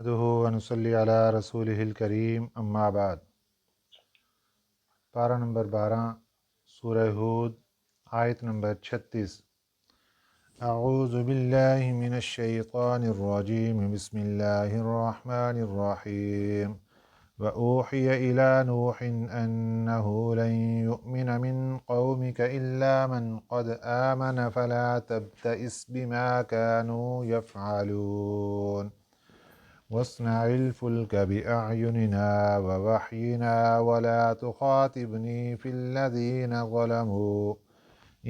نحمدہ ونصلی علی رسولہ الکریم اما بعد۔ پارہ نمبر 12 سورہ ہود، آیت نمبر 36۔ اعوذ باللہ من الشیطان الرجیم، بسم اللہ الرحمن الرحیم۔ وَأُوحِيَ إِلَى نُوحٍ أَنَّهُ لَن يُؤْمِنَ مِن قَوْمِكَ إِلَّا مَنْ قَدْ آمَنَ فَلَا تَبْتَئِسْ بِمَا كَانُوا يَفْعَلُونَ وَاصْنَعِ الْفُلْكَ بِأَعْيُنِنَا وَوَحْيِنَا وَلَا تُخَاطِبْنِي فِي الَّذِينَ ظَلَمُوا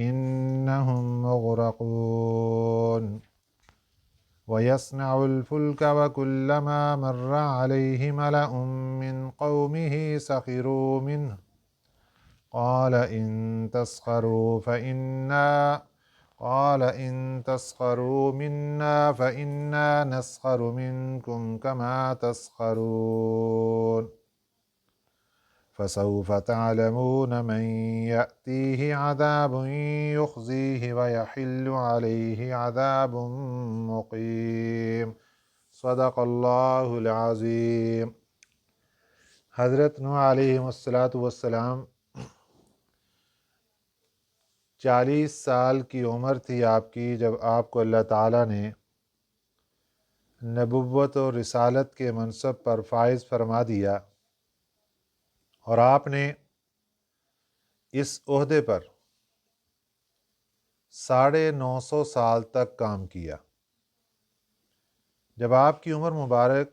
إِنَّهُمْ مُغْرَقُونَ وَيَصْنَعُ الْفُلْكَ وَكُلَّمَا مَرَّ عَلَيْهِ مَلَأٌ مِّن قَوْمِهِ سَخِرُوا مِنْهُ قَالَ إِن تَسْخَرُوا مِنَّا فَإِنَّا نَسْخَرُ مِنكُمْ كَمَا تَسْخَرُونَ فَسَوْفَ تَعْلَمُونَ مَن يَأْتِيهِ عَذَابٌ يُخْزِيهِ وَيَحِلُّ عَلَيْهِ عَذَابٌ مُقِيمٌ۔ صدق اللہ العظیم۔ حضرت نوح علیہ السلام 40 سال کی عمر تھی آپ کی جب آپ کو اللہ تعالیٰ نے نبوت و رسالت کے منصب پر فائز فرما دیا، اور آپ نے اس عہدے پر 950 سال تک کام کیا۔ جب آپ کی عمر مبارک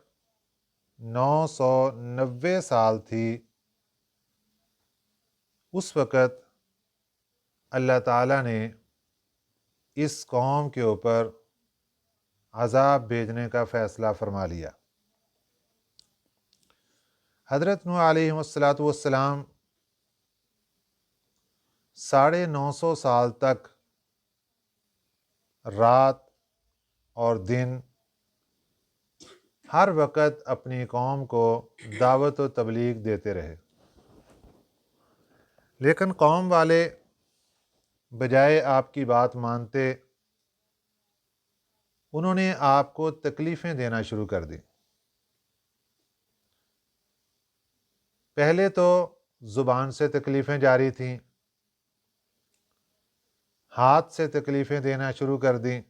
990 سال تھی، اس وقت اللہ تعالیٰ نے اس قوم کے اوپر عذاب بھیجنے کا فیصلہ فرما لیا۔ حضرت نوح علیہ السلام 950 سال تک رات اور دن ہر وقت اپنی قوم کو دعوت و تبلیغ دیتے رہے، لیکن قوم والے بجائے آپ کی بات مانتے، انہوں نے آپ کو تکلیفیں دینا شروع کر دیں۔ پہلے تو زبان سے تکلیفیں جاری تھیں، ہاتھ سے تکلیفیں دینا شروع کر دیں،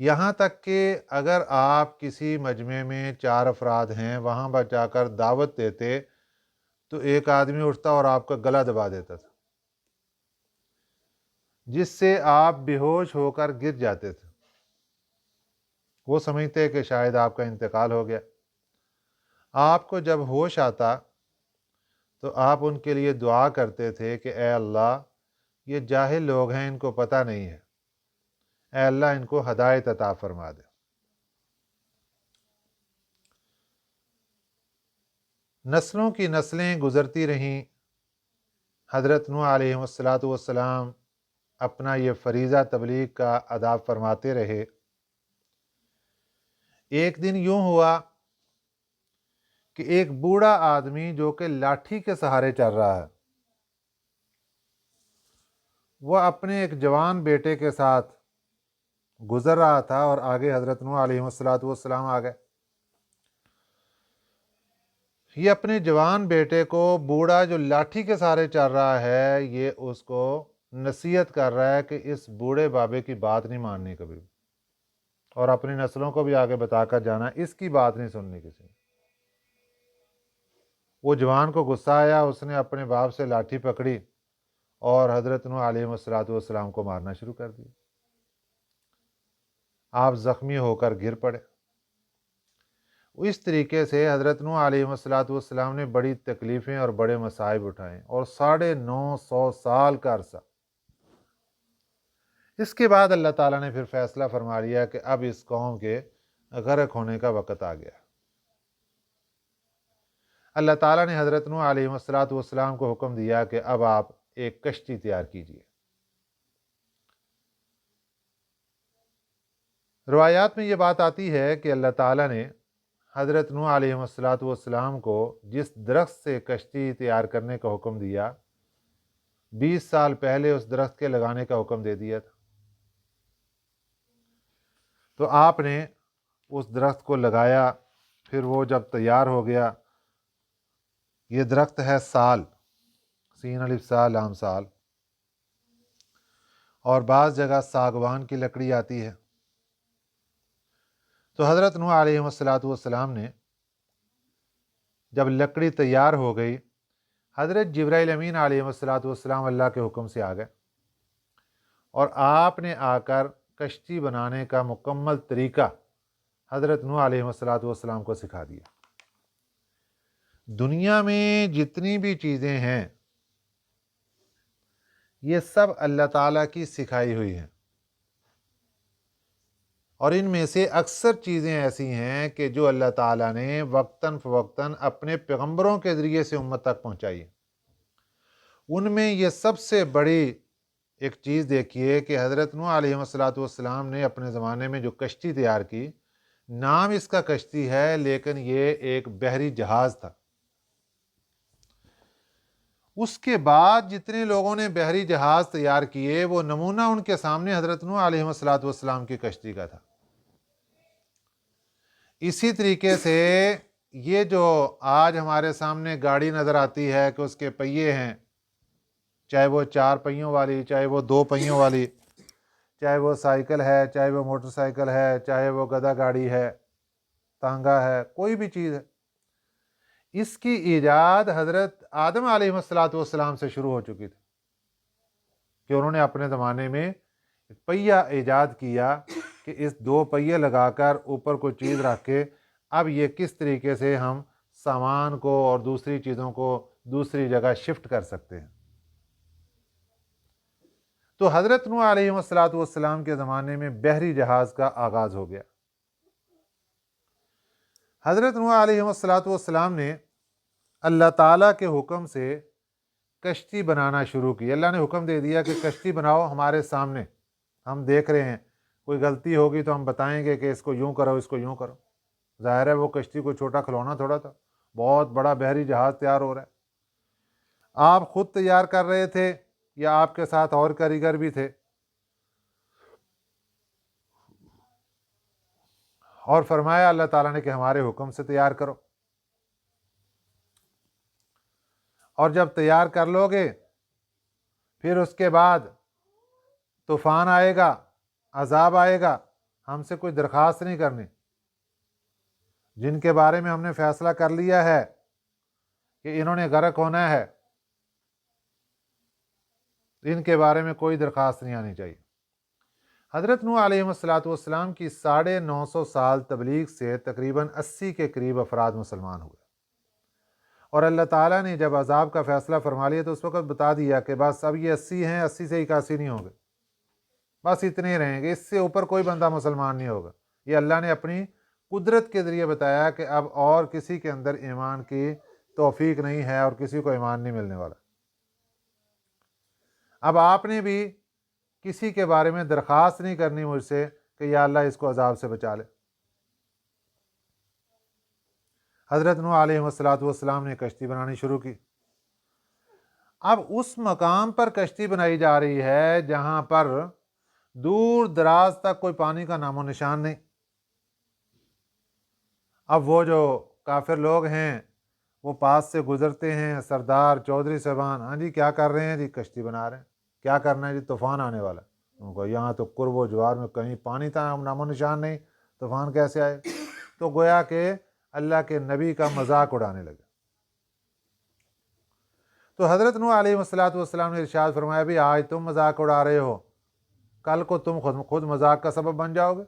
یہاں تک کہ اگر آپ کسی مجمع میں 4 افراد ہیں، وہاں پر جا کر دعوت دیتے تو ایک آدمی اٹھتا اور آپ کا گلا دبا دیتا تھا، جس سے آپ بے ہوش ہو کر گر جاتے تھے۔ وہ سمجھتے کہ شاید آپ کا انتقال ہو گیا۔ آپ کو جب ہوش آتا تو آپ ان کے لیے دعا کرتے تھے کہ اے اللہ، یہ جاہل لوگ ہیں، ان کو پتہ نہیں ہے، اے اللہ ان کو ہدایت عطا فرما دے۔ نسلوں کی نسلیں گزرتی رہیں، حضرت نوح علیہ السلام اپنا یہ فریضہ تبلیغ کا ادا فرماتے رہے۔ ایک دن یوں ہوا کہ ایک بوڑھا آدمی جو کہ لاٹھی کے سہارے چل رہا ہے، وہ اپنے ایک جوان بیٹے کے ساتھ گزر رہا تھا، اور آگے حضرت نوح علیہ السلام آ گئے۔ یہ اپنے جوان بیٹے کو، بوڑھا جو لاٹھی کے سہارے چل رہا ہے، یہ اس کو نصیحت کر رہا ہے کہ اس بوڑھے بابے کی بات نہیں ماننی کبھی، اور اپنی نسلوں کو بھی آگے بتا کر جانا، اس کی بات نہیں سننی کسی نے۔ وہ جوان کو غصہ آیا، اس نے اپنے باپ سے لاٹھی پکڑی اور حضرت نوح علیہ السلام کو مارنا شروع کر دیا۔ آپ زخمی ہو کر گر پڑے۔ اس طریقے سے حضرت نوح علیہ السلام نے بڑی تکلیفیں اور بڑے مصائب اٹھائے، اور 950 سال کا عرصہ۔ اس کے بعد اللہ تعالیٰ نے پھر فیصلہ فرما لیا کہ اب اس قوم کے غرق ہونے کا وقت آ گیا۔ اللہ تعالیٰ نے حضرت نوح علیہ السلام کو حکم دیا کہ اب آپ ایک کشتی تیار کیجیے۔ روایات میں یہ بات آتی ہے کہ اللہ تعالیٰ نے حضرت نوح علیہ السلام کو جس درخت سے کشتی تیار کرنے کا حکم دیا، 20 سال پہلے اس درخت کے لگانے کا حکم دے دیا تھا۔ تو آپ نے اس درخت کو لگایا، پھر وہ جب تیار ہو گیا، یہ درخت ہے سال، سین الف سال لام سال، اور بعض جگہ ساگوان کی لکڑی آتی ہے۔ تو حضرت نوح علیہ السلام نے جب لکڑی تیار ہو گئی، حضرت جبرائیل امین علیہ السلام اللہ کے حکم سے آ گئے، اور آپ نے آ کر کشتی بنانے کا مکمل طریقہ حضرت نوح علیہ السلام کو سکھا دیا۔ دنیا میں جتنی بھی چیزیں ہیں یہ سب اللہ تعالیٰ کی سکھائی ہوئی ہیں، اور ان میں سے اکثر چیزیں ایسی ہیں کہ جو اللہ تعالیٰ نے وقتاً فوقتاً اپنے پیغمبروں کے ذریعے سے امت تک پہنچائی ہے۔ ان میں یہ سب سے بڑی ایک چیز دیکھیے کہ حضرت نوح علیہ السلام نے اپنے زمانے میں جو کشتی تیار کی، نام اس کا کشتی ہے لیکن یہ ایک بحری جہاز تھا۔ اس کے بعد جتنے لوگوں نے بحری جہاز تیار کیے وہ نمونہ ان کے سامنے حضرت نوح علیہ السلام کی کشتی کا تھا۔ اسی طریقے سے یہ جو آج ہمارے سامنے گاڑی نظر آتی ہے کہ اس کے پہیے ہیں، چاہے وہ 4 پہیوں والی، چاہے وہ 2 پہیوں والی، چاہے وہ سائیکل ہے، چاہے وہ موٹر سائیکل ہے، چاہے وہ گدھا گاڑی ہے، تانگا ہے، کوئی بھی چیز ہے، اس کی ایجاد حضرت آدم علیہ السلام سے شروع ہو چکی تھی کہ انہوں نے اپنے زمانے میں پہیا ایجاد کیا کہ اس 2 پہیے لگا کر اوپر کوئی چیز رکھ کے اب یہ کس طریقے سے ہم سامان کو اور دوسری چیزوں کو دوسری جگہ شفٹ کر سکتے ہیں۔ تو حضرت نوح علیہ السلام کے زمانے میں بحری جہاز کا آغاز ہو گیا۔ حضرت نوح علیہ السلام نے اللہ تعالیٰ کے حکم سے کشتی بنانا شروع کی۔ اللہ نے حکم دے دیا کہ کشتی بناؤ ہمارے سامنے، ہم دیکھ رہے ہیں، کوئی غلطی ہوگی تو ہم بتائیں گے کہ اس کو یوں کرو، اس کو یوں کرو۔ ظاہر ہے وہ کشتی کو چھوٹا کھلونا تھوڑا تھا، بہت بڑا بحری جہاز تیار ہو رہا ہے۔ آپ خود تیار کر رہے تھے یا آپ کے ساتھ اور کاریگر بھی تھے؟ اور فرمایا اللہ تعالیٰ نے کہ ہمارے حکم سے تیار کرو، اور جب تیار کر لو گے پھر اس کے بعد طوفان آئے گا، عذاب آئے گا، ہم سے کوئی درخواست نہیں کرنی۔ جن کے بارے میں ہم نے فیصلہ کر لیا ہے کہ انہوں نے غرق ہونا ہے، ان کے بارے میں کوئی درخواست نہیں آنی چاہیے۔ حضرت نوح علیہ السلام کی 950 سال تبلیغ سے تقریباً 80 کے قریب افراد مسلمان ہوئے، اور اللہ تعالیٰ نے جب عذاب کا فیصلہ فرما لیا تو اس وقت بتا دیا کہ بس اب یہ 80 ہیں، 80 سے 81 نہیں ہوں گے، بس اتنے ہی رہیں گے، اس سے اوپر کوئی بندہ مسلمان نہیں ہوگا۔ یہ اللہ نے اپنی قدرت کے ذریعے بتایا کہ اب اور کسی کے اندر ایمان کی توفیق نہیں ہے اور کسی کو ایمان نہیں ملنے والا۔ اب آپ نے بھی کسی کے بارے میں درخواست نہیں کرنی مجھ سے کہ یا اللہ اس کو عذاب سے بچا لے۔ حضرت نوح علیہ السلام نے کشتی بنانی شروع کی۔ اب اس مقام پر کشتی بنائی جا رہی ہے جہاں پر دور دراز تک کوئی پانی کا نام و نشان نہیں۔ اب وہ جو کافر لوگ ہیں وہ پاس سے گزرتے ہیں، سردار چودھری صاحبان، ہاں جی کیا کر رہے ہیں؟ جی کشتی بنا رہے ہیں۔ کیا کرنا ہے؟ جی طوفان آنے والا ہے۔ ان کو یہاں تو قرب و جوار میں کہیں پانی کا نام و نشان نہیں، طوفان کیسے آئے؟ تو گویا کہ اللہ کے نبی کا مذاق اڑانے لگے۔ تو حضرت نوح علیہ السلام نے ارشاد فرمایا بھی آج تم مذاق اڑا رہے ہو، کل کو تم خود مذاق کا سبب بن جاؤ گے۔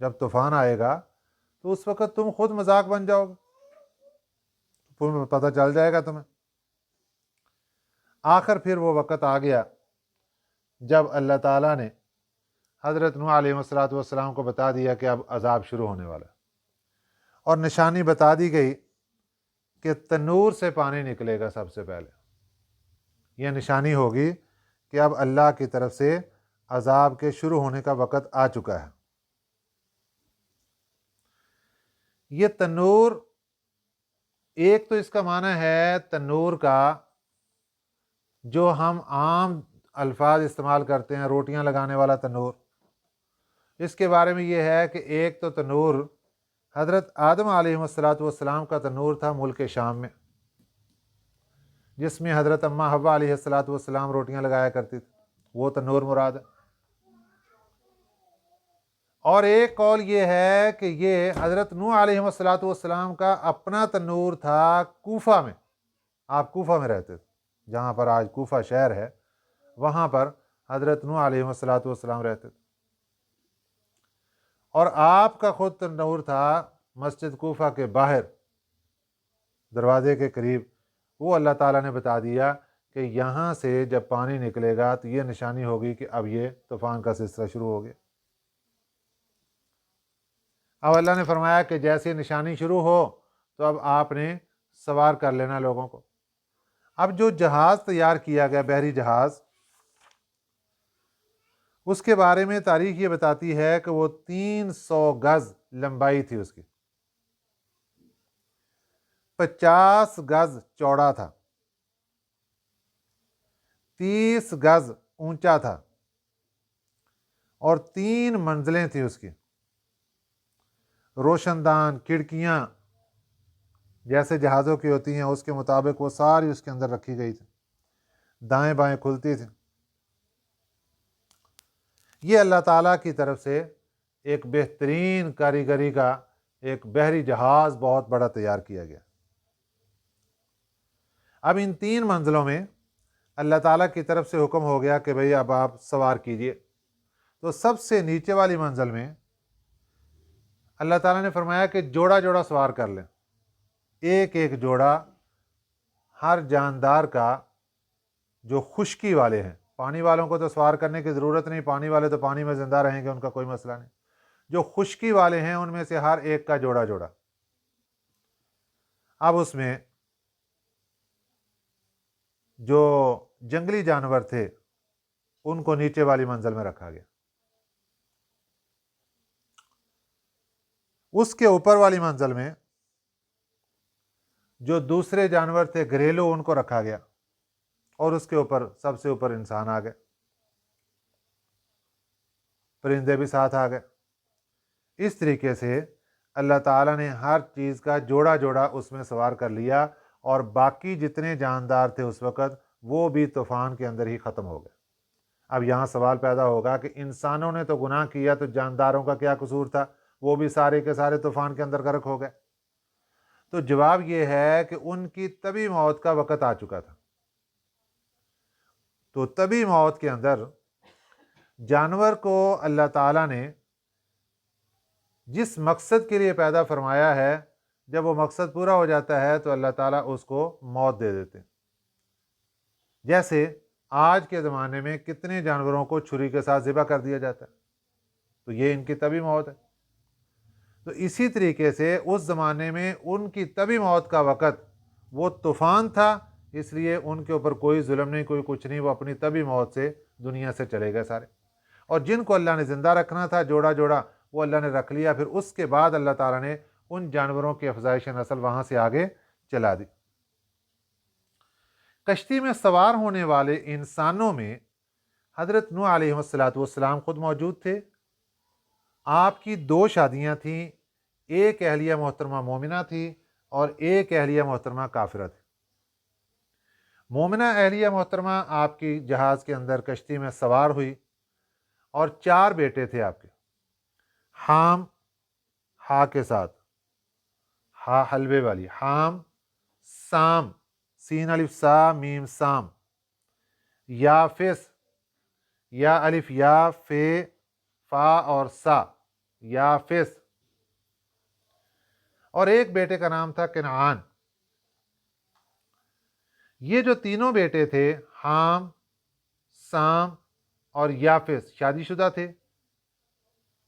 جب طوفان آئے گا تو اس وقت تم خود مذاق بن جاؤ گے، پتہ چل جائے گا تمہیں۔ آخر پھر وہ وقت آ گیا جب اللہ تعالیٰ نے حضرت نوح علیہ السلام کو بتا دیا کہ اب عذاب شروع ہونے والا ہے، اور نشانی بتا دی گئی کہ تنور سے پانی نکلے گا سب سے پہلے۔ یہ نشانی ہوگی کہ اب اللہ کی طرف سے عذاب کے شروع ہونے کا وقت آ چکا ہے۔ یہ تنور، ایک تو اس کا معنی ہے تنور کا جو ہم عام الفاظ استعمال کرتے ہیں، روٹیاں لگانے والا تنور، اس کے بارے میں یہ ہے کہ ایک تو تنور حضرت آدم علیہ السلام کا تنور تھا ملک شام میں، جس میں حضرت اماں حوا علیہ السلام روٹیاں لگایا کرتی تھی، وہ تنور مراد ہے۔ اور ایک قول یہ ہے کہ یہ حضرت نوح علیہ السلام کا اپنا تنور تھا کوفہ میں۔ آپ کوفہ میں رہتے تھے، جہاں پر آج کوفہ شہر ہے، وہاں پر حضرت نوح علیہ السلام رہتے تھے، اور آپ کا خود تنور تھا مسجد کوفہ کے باہر دروازے کے قریب۔ وہ اللہ تعالیٰ نے بتا دیا کہ یہاں سے جب پانی نکلے گا تو یہ نشانی ہوگی کہ اب یہ طوفان کا سلسلہ شروع ہو گیا۔ اب اللہ نے فرمایا کہ جیسے نشانی شروع ہو تو اب آپ نے سوار کر لینا لوگوں کو۔ اب جو جہاز تیار کیا گیا، بحری جہاز، اس کے بارے میں تاریخ یہ بتاتی ہے کہ وہ 300 گز لمبائی تھی، اس کی 50 گز چوڑا تھا، 30 گز اونچا تھا، اور 3 منزلیں تھیں اس کی۔ روشن دان کھڑکیاں جیسے جہازوں کی ہوتی ہیں اس کے مطابق وہ ساری اس کے اندر رکھی گئی تھی، دائیں بائیں کھلتی تھی۔ یہ اللہ تعالیٰ کی طرف سے ایک بہترین کاریگری کا ایک بحری جہاز بہت بڑا تیار کیا گیا۔ اب ان 3 منزلوں میں اللہ تعالیٰ کی طرف سے حکم ہو گیا کہ بھئی اب آپ سوار کیجئے۔ تو سب سے نیچے والی منزل میں اللہ تعالیٰ نے فرمایا کہ جوڑا جوڑا سوار کر لیں، ایک ایک جوڑا ہر جاندار کا، جو خشکی والے ہیں، پانی والوں کو تو سوار کرنے کی ضرورت نہیں، پانی والے تو پانی میں زندہ رہیں گے، ان کا کوئی مسئلہ نہیں۔ جو خشکی والے ہیں ان میں سے ہر ایک کا جوڑا جوڑا۔ اب اس میں جو جنگلی جانور تھے ان کو نیچے والی منزل میں رکھا گیا، اس کے اوپر والی منزل میں جو دوسرے جانور تھے گھریلو ان کو رکھا گیا، اور اس کے اوپر سب سے اوپر انسان آ گئے، پرندے بھی ساتھ آ گئے۔ اس طریقے سے اللہ تعالیٰ نے ہر چیز کا جوڑا جوڑا اس میں سوار کر لیا، اور باقی جتنے جاندار تھے اس وقت وہ بھی طوفان کے اندر ہی ختم ہو گئے۔ اب یہاں سوال پیدا ہوگا کہ انسانوں نے تو گناہ کیا، تو جانداروں کا کیا قصور تھا؟ وہ بھی سارے کے سارے طوفان کے اندر غرق ہو گئے۔ تو جواب یہ ہے کہ ان کی طبی موت کا وقت آ چکا تھا۔ تو طبی موت کے اندر جانور کو اللہ تعالیٰ نے جس مقصد کے لیے پیدا فرمایا ہے، جب وہ مقصد پورا ہو جاتا ہے تو اللہ تعالیٰ اس کو موت دے دیتے ہیں۔ جیسے آج کے زمانے میں کتنے جانوروں کو چھری کے ساتھ ذبح کر دیا جاتا ہے، تو یہ ان کی طبی موت ہے۔ تو اسی طریقے سے اس زمانے میں ان کی طبی موت کا وقت وہ طوفان تھا، اس لیے ان کے اوپر کوئی ظلم نہیں، کوئی کچھ نہیں، وہ اپنی طبی موت سے دنیا سے چلے گئے سارے۔ اور جن کو اللہ نے زندہ رکھنا تھا جوڑا جوڑا، وہ اللہ نے رکھ لیا۔ پھر اس کے بعد اللہ تعالیٰ نے ان جانوروں کی افزائش نسل وہاں سے آگے چلا دی۔ کشتی میں سوار ہونے والے انسانوں میں حضرت نوح علیہ السلام خود موجود تھے۔ آپ کی 2 شادیاں تھیں، ایک اہلیہ محترمہ مومنہ تھی اور ایک اہلیہ محترمہ کافرہ تھی۔ مومنہ اہلیہ محترمہ آپ کی جہاز کے اندر کشتی میں سوار ہوئی، اور 4 بیٹے تھے آپ کے، حام، ہا کے ساتھ، ہا حلوے والی، حام، سام، سین الف سا میم سام، یافس، یا الف یا فے فا اور سا، یافس، اور ایک بیٹے کا نام تھا کنعان۔ یہ جو تینوں بیٹے تھے، حام، سام اور یافس، شادی شدہ تھے۔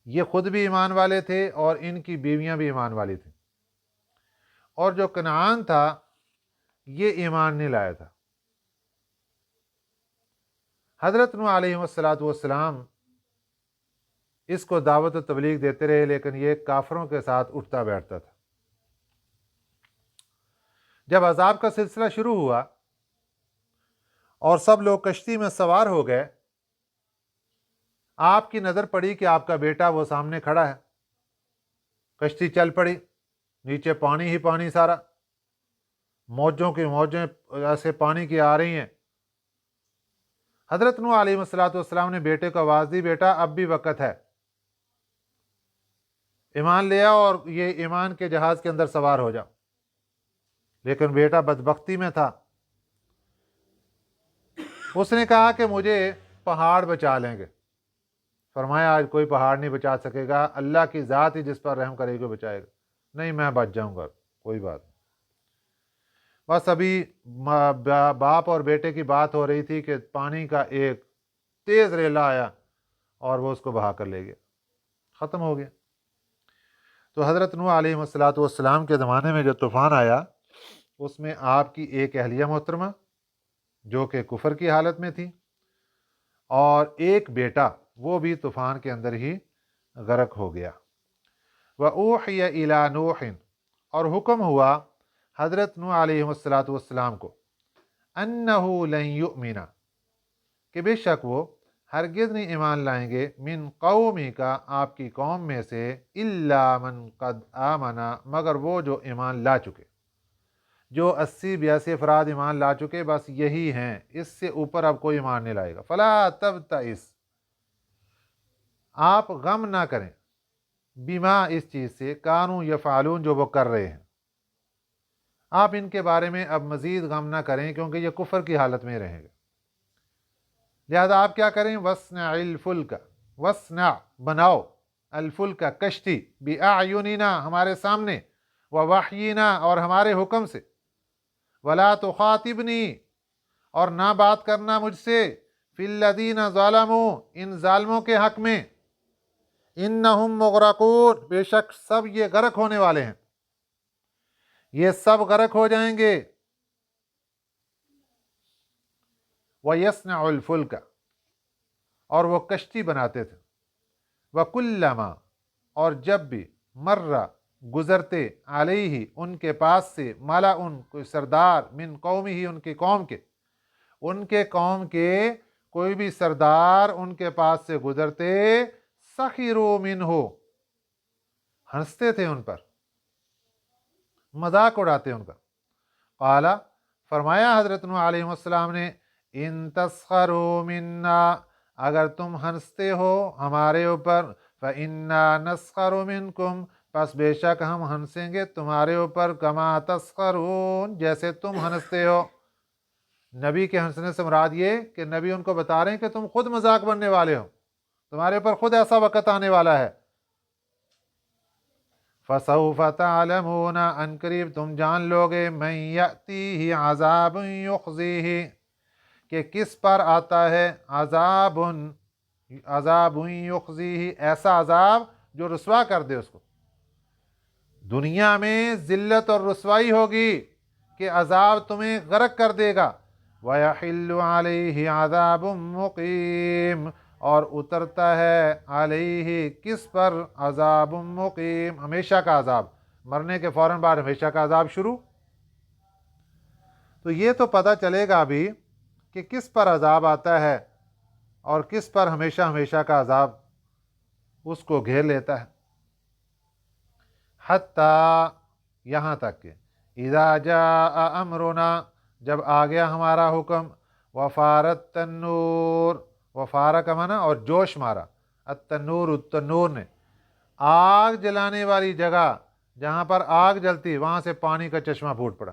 یہ خود بھی ایمان والے تھے اور ان کی بیویاں بھی ایمان والی تھیں۔ اور جو کنعان تھا یہ ایمان نہیں لایا تھا۔ حضرت نوح علیہ السلام اس کو دعوت و تبلیغ دیتے رہے، لیکن یہ کافروں کے ساتھ اٹھتا بیٹھتا تھا۔ جب عذاب کا سلسلہ شروع ہوا اور سب لوگ کشتی میں سوار ہو گئے، آپ کی نظر پڑی کہ آپ کا بیٹا وہ سامنے کھڑا ہے، کشتی چل پڑی، نیچے پانی ہی پانی سارا، موجوں کی موجیں ایسے پانی کی آ رہی ہیں۔ حضرت نوح علیہ السلام نے بیٹے کو آواز دی، بیٹا اب بھی وقت ہے، ایمان لے آؤ اور یہ ایمان کے جہاز کے اندر سوار ہو جاؤ۔ لیکن بیٹا بدبختی میں تھا، اس نے کہا کہ مجھے پہاڑ بچا لیں گے۔ فرمایا آج کوئی پہاڑ نہیں بچا سکے گا، اللہ کی ذات ہی جس پر رحم کرے گی بچائے گا۔ نہیں میں بچ جاؤں گا، کوئی بات نہیں۔ بس ابھی باپ اور بیٹے کی بات ہو رہی تھی کہ پانی کا ایک تیز ریلا آیا اور وہ اس کو بہا کر لے گیا، ختم ہو گیا۔ تو حضرت نوح علیہ السلام کے زمانے میں جو طوفان آیا، اس میں آپ کی ایک اہلیہ محترمہ جو کہ کفر کی حالت میں تھی، اور ایک بیٹا وہ بھی طوفان کے اندر ہی غرق ہو گیا۔ وَأُوحِيَ إِلَىٰ نُوحٍ، اور حکم ہوا حضرت نوح علیہ السلام کو، أَنَّهُ لَن يُؤْمِنَ، کہ بے شک وہ ہرگز نہیں ایمان لائیں گے، من قومی کا آپ کی قوم میں سے، إِلَّا مَنْ قَدْ آمَنَ، مگر وہ جو ایمان لا چکے، جو 80-82 افراد ایمان لا چکے، بس یہی ہیں، اس سے اوپر اب کوئی ایمان نہیں لائے گا۔ فَلَا تَبْتَئِسْ، آپ غم نہ کریں، بما اس چیز سے، کانوا یفعلون، جو وہ کر رہے ہیں، آپ ان کے بارے میں اب مزید غم نہ کریں کیونکہ یہ کفر کی حالت میں رہیں گے۔ لہذا آپ کیا کریں، وَاصْنَعِ الْفُلْكَ، وَاصْنَعْ، بناؤ، الْفُلْكَ، کشتی، بِأَعْيُنِنَا، ہمارے سامنے، وَوَحْيِنَا، اور ہمارے حکم سے، وَلَا تُخَاطِبْنِي، اور نہ بات کرنا مجھ سے، فِي الَّذِينَ ظَلَمُوا، ان ظالموں کے حق میں، اِنَّهُمْ مُغْرَقُونَ، بے شک سب یہ غرق ہونے والے ہیں، یہ سب غرق ہو جائیں گے۔ وَيَصْنَعُ الْفُلْكَ، اور وہ کشتی بناتے تھے، وَكُلَّمَا، اور جب بھی، مرّ، گزرتے، علیہ، ان کے پاس سے، ملأ، کوئی سردار، من قومہ، ان کے قوم کے کوئی بھی سردار ان کے پاس سے گزرتے، سخروا منہ، ہنستے تھے ان پر، مذاق اڑاتے ان کا۔ قال، فرمایا حضرت نوح علیہ السلام نے، ان تسخروا منا، اگر تم ہنستے ہو ہمارے اوپر، فإنا نسخر منکم، پس بے شک ہم ہنسیں گے تمہارے اوپر، کما تسخرون، جیسے تم ہنستے ہو۔ نبی کے ہنسنے سے مراد یہ کہ نبی ان کو بتا رہے ہیں کہ تم خود مذاق بننے والے ہو، تمہارے اوپر خود ایسا وقت آنے والا ہے۔ فَسَوْفَ تَعْلَمُونَ، ان قریب تم جان لوگے، مَن يَأْتِيهِ عَذَابٌ يُخْزِيهِ، کہ کس پر آتا ہے، عذاب یخزیہ، ایسا عذاب جو رسوا کر دے اس کو۔ دنیا میں ذلت اور رسوائی ہوگی کہ عذاب تمہیں غرق کر دے گا۔ وَيَحِلُّ عَلَيْهِ عَذَابٌ مُقِيمٌ، اور اترتا ہے علیہ، کس پر، عذاب مقیم، ہمیشہ کا عذاب، مرنے کے فوراً بعد ہمیشہ کا عذاب شروع۔ تو یہ تو پتہ چلے گا ابھی کہ کس پر عذاب آتا ہے اور کس پر ہمیشہ ہمیشہ کا عذاب اس کو گھیر لیتا ہے۔ حتیٰ، یہاں تک کہ، اذا جاء امرنا، جب آ گیا ہمارا حکم، وفارت تنور، وفارہ کا معنی اور جوش مارا، التنور، تنور نے، آگ جلانے والی جگہ جہاں پر آگ جلتی وہاں سے پانی کا چشمہ پھوٹ پڑا۔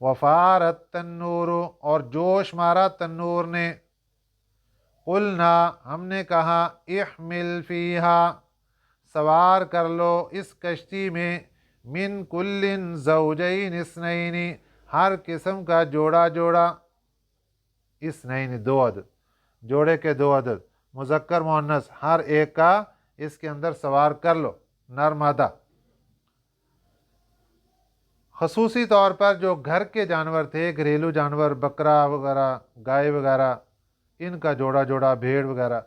وفارت تنور، اور جوش مارا تنور نے، قلنا، ہم نے کہا، احمل فیہا، سوار کر لو اس کشتی میں، من کل زوجین اثنین، ہر قسم کا جوڑا جوڑا، اثنین، دو عدد، جوڑے کے دو عدد، مذکر مؤنث، ہر ایک کا اس کے اندر سوار کر لو، نر مادہ۔ خصوصی طور پر جو گھر کے جانور تھے، گھریلو جانور، بکرا وغیرہ، گائے وغیرہ، ان کا جوڑا جوڑا، بھیڑ وغیرہ،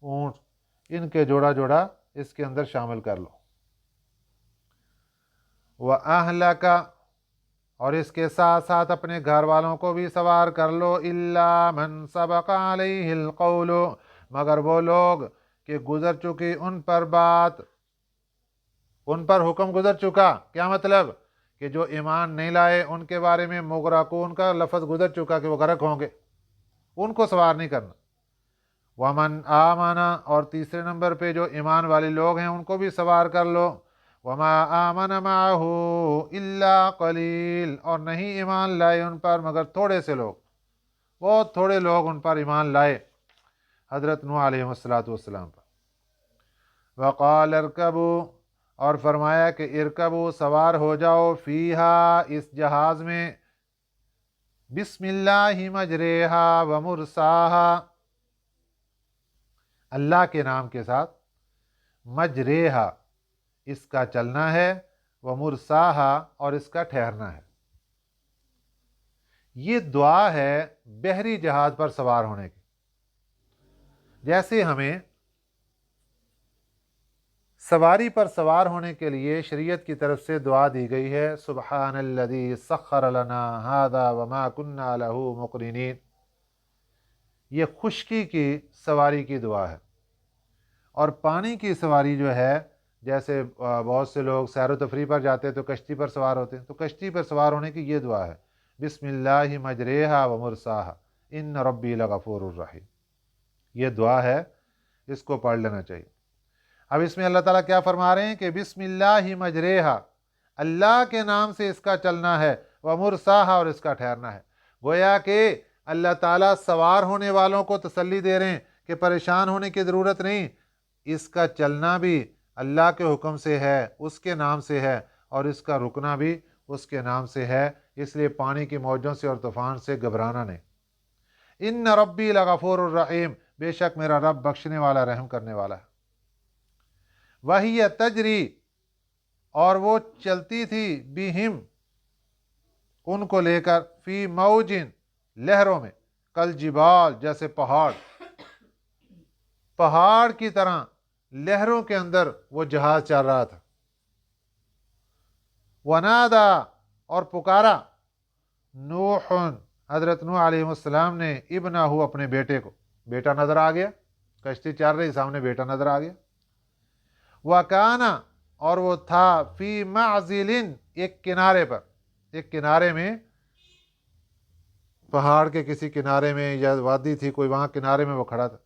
اونٹ، ان کے جوڑا جوڑا اس کے اندر شامل کر لو۔ وَأَهْلَكَ، اور اس کے ساتھ ساتھ اپنے گھر والوں کو بھی سوار کر لو، إِلَّا مَنْ سَبَقَ عَلَيْهِ الْقَوْلُ، مگر وہ لوگ کہ گزر چکی ان پر بات، ان پر حکم گزر چکا۔ کیا مطلب؟ کہ جو ایمان نہیں لائے ان کے بارے میں مغرقون کا لفظ گزر چکا کہ وہ غرق ہوں گے، ان کو سوار نہیں کرنا۔ ومن آمنا، اور تیسرے نمبر پہ جو ایمان والے لوگ ہیں ان کو بھی سوار کر لو۔ وما آمن معه الا قلیل، اور نہیں ایمان لائے ان پر مگر تھوڑے سے لوگ، بہت تھوڑے لوگ ان پر ایمان لائے حضرت نوح علیہ السلام پر۔ وقال ارکبوا، اور فرمایا کہ ارکبوا، سوار ہو جاؤ، فیہا، اس جہاز میں، بسم اللہ مجریہا ومرساہا، اللہ کے نام کے ساتھ، مجریہا، اس کا چلنا ہے، ومرساہا، اور اس کا ٹھہرنا ہے۔ یہ دعا ہے بحری جہاز پر سوار ہونے کی۔ جیسے ہمیں سواری پر سوار ہونے کے لیے شریعت کی طرف سے دعا دی گئی ہے، سبحان الذی سخر لنا ھذا وما کنا لہ مقرنین، یہ خشکی کی سواری کی دعا ہے۔ اور پانی کی سواری جو ہے، جیسے بہت سے لوگ سیر و تفریح پر جاتے ہیں تو کشتی پر سوار ہوتے ہیں، تو کشتی پر سوار ہونے کی یہ دعا ہے، بسم اللہ مجریہا ومرساہا ان ربی لغفور الرحیم، یہ دعا ہے، اس کو پڑھ لینا چاہیے۔ اب اس میں اللہ تعالیٰ کیا فرما رہے ہیں کہ بسم اللہ مجریہا، اللہ کے نام سے اس کا چلنا ہے، ومرساہا، اور اس کا ٹھہرنا ہے۔ گویا کہ اللہ تعالیٰ سوار ہونے والوں کو تسلی دے رہے ہیں کہ پریشان ہونے کی ضرورت نہیں، اس کا چلنا بھی اللہ کے حکم سے ہے، اس کے نام سے ہے، اور اس کا رکنا بھی اس کے نام سے ہے، اس لیے پانی کی موجوں سے اور طوفان سے گھبرانا نہیں۔ ان ربی لغفور الرحیم، بے شک میرا رب بخشنے والا، رحم کرنے والا ہے۔ وَهِيَ تَجْرِي، اور وہ چلتی تھی، بِهِمْ، ان کو لے کر، فی موجن، لہروں میں، کالجبال، جیسے پہاڑ، پہاڑ کی طرح لہروں کے اندر وہ جہاز چل رہا تھا۔ وَنَادَى، اور پکارا، نوح، حضرت نوح علیہ السلام نے، ابنہ، اپنے بیٹے کو، بیٹا نظر آ گیا، کشتی چل رہی، سامنے بیٹا نظر آ گیا۔ وَكَانَ، اور وہ تھا، فی معزل، ایک کنارے پر، ایک کنارے میں، پہاڑ کے کسی کنارے میں، یا وادی تھی کوئی، وہاں کنارے میں وہ کھڑا تھا۔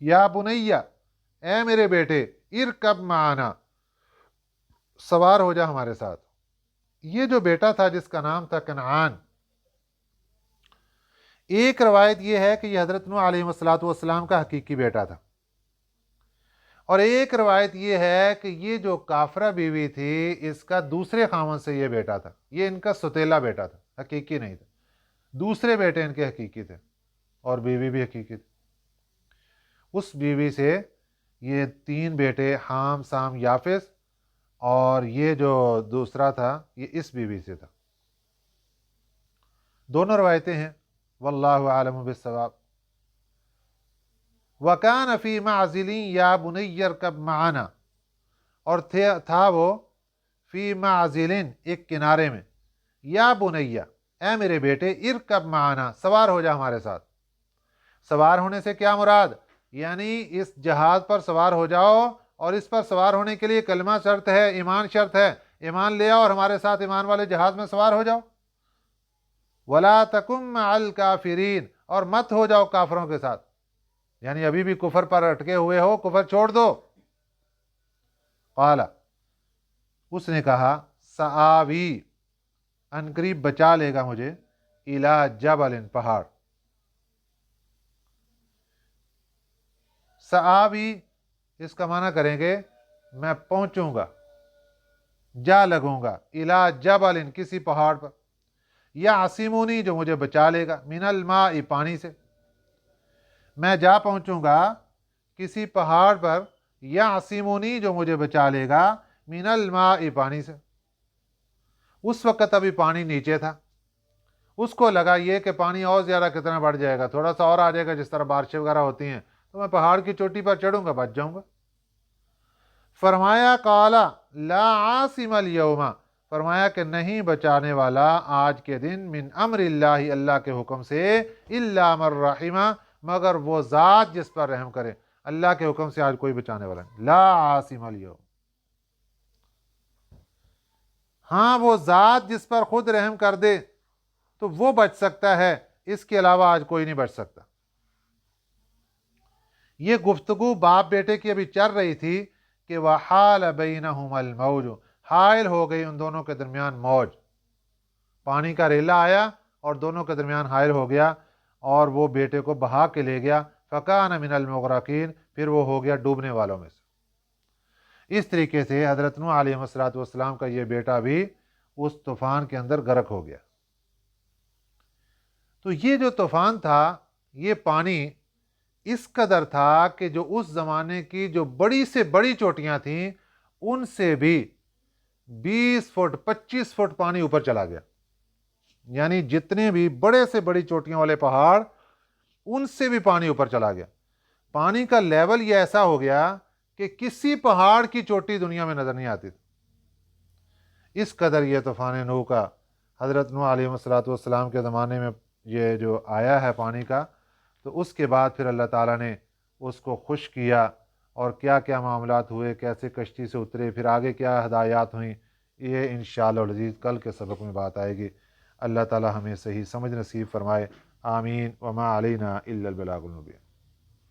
یا بنیہ، اے میرے بیٹے، ارکب معنا، سوار ہو جا ہمارے ساتھ۔ یہ جو بیٹا تھا جس کا نام تھا کنعان، ایک روایت یہ ہے کہ یہ حضرت نوح علیہ السلام کا حقیقی بیٹا تھا، اور ایک روایت یہ ہے کہ یہ جو کافرہ بیوی تھی اس کا دوسرے خاوند سے یہ بیٹا تھا، یہ ان کا ستیلا بیٹا تھا، حقیقی نہیں تھا، دوسرے بیٹے ان کے حقیقی تھے، اور بیوی بھی حقیقی تھی۔ اس بیوی سے یہ 3 بیٹے، حام، سام، یافس، اور یہ جو دوسرا تھا یہ اس بیوی سے تھا۔ دونوں روایتیں ہیں، واللہ عالم بالصواب۔ وَكَانَ فِي مَعْزِلٍ يَا بُنَيَّ ارْكَبْ مَعَنَا، اور تھا وہ فی معزل، ایک کنارے میں، یا بنیہ، اے میرے بیٹے، ارکب معنا، سوار ہو جا ہمارے ساتھ۔ سوار ہونے سے کیا مراد؟ یعنی اس جہاز پر سوار ہو جاؤ، اور اس پر سوار ہونے کے لیے کلمہ شرط ہے، ایمان شرط ہے، ایمان لے آؤ اور ہمارے ساتھ ایمان والے جہاز میں سوار ہو جاؤ۔ وَلَا تَكُن مَعَ الْكَافِرِينَ، اور مت ہو جاؤ کافروں کے ساتھ، یعنی ابھی بھی کفر پر اٹکے ہوئے ہو، کفر چھوڑ دو۔ قال، اس نے کہا، سآوی، ان قریب بچا لے گا مجھے، الی جبل، پہاڑ۔ سآوی، اس کا معنی کریں گے میں پہنچوں گا، جا لگوں گا، الی جبل، کسی پہاڑ پر، یعصمونی، جو مجھے بچا لے گا، من الماء، پانی سے، میں جا پہنچوں گا کسی پہاڑ پر، یعصمونی، جو مجھے بچا لے گا، من الماء، پانی سے۔ اس وقت ابھی پانی نیچے تھا، اس کو لگا یہ کہ پانی اور زیادہ کتنا بڑھ جائے گا، تھوڑا سا اور آ جائے گا، جس طرح بارشیں وغیرہ ہوتی ہیں تو میں پہاڑ کی چوٹی پر چڑھوں گا، بچ جاؤں گا۔ فرمایا، قال لا عاصم اليوم، فرمایا کہ نہیں بچانے والا آج کے دن، من امر اللہ، اللہ کے حکم سے، الا من رحم، مگر وہ ذات جس پر رحم کرے۔ اللہ کے حکم سے آج کوئی بچانے والا نہیں، لا عاصم الیوم۔ ہاں وہ ذات جس پر خود رحم کر دے تو وہ بچ سکتا ہے، اس کے علاوہ آج کوئی نہیں بچ سکتا۔ یہ گفتگو باپ بیٹے کی ابھی چل رہی تھی کہ وحال بینہما الموج، حائل ہو گئی ان دونوں کے درمیان موج، پانی کا ریلا آیا اور دونوں کے درمیان حائل ہو گیا اور وہ بیٹے کو بہا کے لے گیا، فکان من المغرقین، پھر وہ ہو گیا ڈوبنے والوں میں سے۔ اس طریقے سے حضرت نوح علیہ السلام کا یہ بیٹا بھی اس طوفان کے اندر غرق ہو گیا۔ تو یہ جو طوفان تھا، یہ پانی اس قدر تھا کہ جو اس زمانے کی جو بڑی سے بڑی چوٹیاں تھیں ان سے بھی 20 فٹ 25 فٹ پانی اوپر چلا گیا، یعنی جتنے بھی بڑے سے بڑی چوٹیاں والے پہاڑ ان سے بھی پانی اوپر چلا گیا۔ پانی کا لیول یہ ایسا ہو گیا کہ کسی پہاڑ کی چوٹی دنیا میں نظر نہیں آتی تھی۔ اس قدر یہ طوفان نوح کا حضرت نوح علیہ السلام کے زمانے میں یہ جو آیا ہے پانی کا، تو اس کے بعد پھر اللہ تعالیٰ نے اس کو خشک کیا اور کیا کیا معاملات ہوئے، کیسے کشتی سے اترے، پھر آگے کیا ہدایات ہوئیں، یہ انشاءاللہ العزیز کل کے سبق میں بات آئے گی۔ اللہ تعالیٰ ہمیں صحیح سمجھ نصیب فرمائے، آمین۔ وما علینا الا البلاغ المبین۔